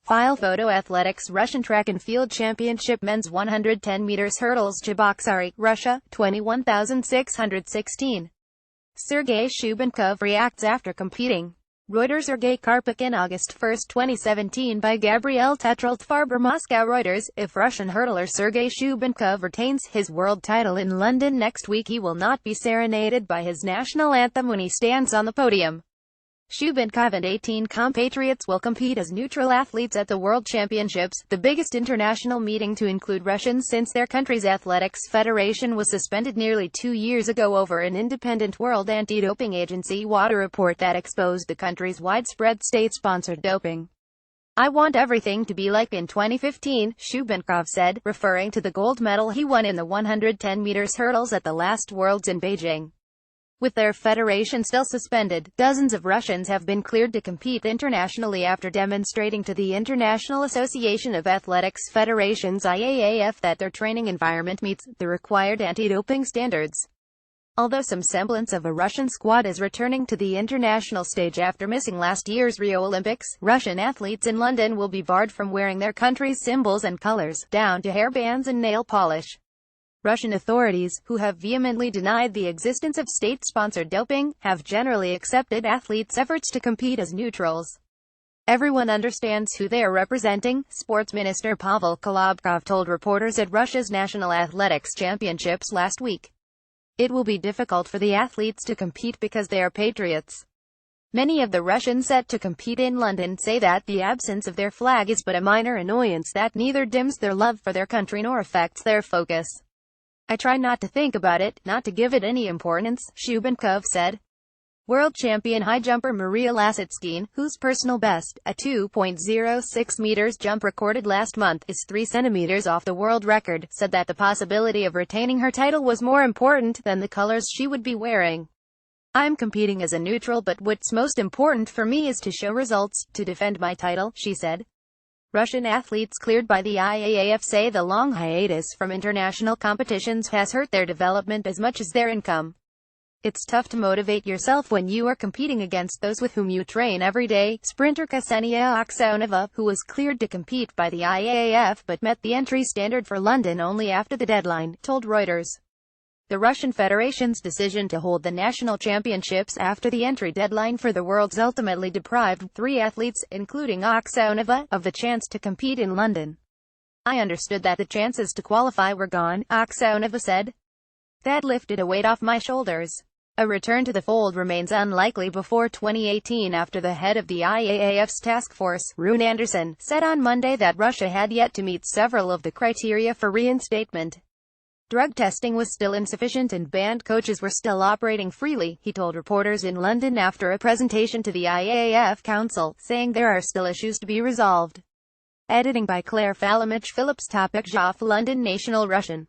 File photo athletics Russian track and field championship men's 110 meters hurdles Cheboksary, Russia, 21,616. Sergei Shubenkov reacts after competing. Reuters. Sergei Karpik August 1, 2017 by Gabriel Tetrault-Farber Moscow. Reuters. If Russian hurdler Sergei Shubenkov retains his world title in London next week, he will not be serenaded by his national anthem when he stands on the podium. Shubenkov and 18 compatriots will compete as neutral athletes at the World Championships, the biggest international meeting to include Russians since their country's athletics federation was suspended nearly 2 years ago over an independent World Anti-Doping Agency WADA report that exposed the country's widespread state-sponsored doping. "I want everything to be like in 2015, Shubenkov said, referring to the gold medal he won in the 110 meters hurdles at the last Worlds in Beijing. With their federation still suspended, dozens of Russians have been cleared to compete internationally after demonstrating to the International Association of Athletics Federations (IAAF) that their training environment meets the required anti-doping standards. Although some semblance of a Russian squad is returning to the international stage after missing last year's Rio Olympics, Russian athletes in London will be barred from wearing their country's symbols and colors, down to hairbands and nail polish. Russian authorities, who have vehemently denied the existence of state-sponsored doping, have generally accepted athletes' efforts to compete as neutrals. Everyone understands who they are representing, Sports Minister Pavel Kolobkov told reporters at Russia's National Athletics Championships last week. It will be difficult for the athletes to compete because they are patriots. Many of the Russians set to compete in London say that the absence of their flag is but a minor annoyance that neither dims their love for their country nor affects their focus. I try not to think about it, not to give it any importance, Shubenkov said. World champion high jumper Maria Lasitskine, whose personal best, a 2.06 meters jump recorded last month, is 3 centimeters off the world record, said that the possibility of retaining her title was more important than the colors she would be wearing. "I'm competing as a neutral, but what's most important for me is to show results, to defend my title," she said. Russian athletes cleared by the IAAF say the long hiatus from international competitions has hurt their development as much as their income. "It's tough to motivate yourself when you are competing against those with whom you train every day," sprinter Ksenia Aksonova, who was cleared to compete by the IAAF but met the entry standard for London only after the deadline, told Reuters. The Russian Federation's decision to hold the national championships after the entry deadline for the Worlds ultimately deprived 3 athletes, including Aksonova, of the chance to compete in London. "I understood that the chances to qualify were gone," Aksonova said. "That lifted a weight off my shoulders. A return to the fold remains unlikely before 2018 after the head of the IAAF's task force, Rune Anderson, said on Monday that Russia had yet to meet several of the criteria for reinstatement. Drug testing was still insufficient and banned coaches were still operating freely, he told reporters in London after a presentation to the IAAF Council, saying there are still issues to be resolved. Editing by Claire Falamich Phillips. Topic: London National Russian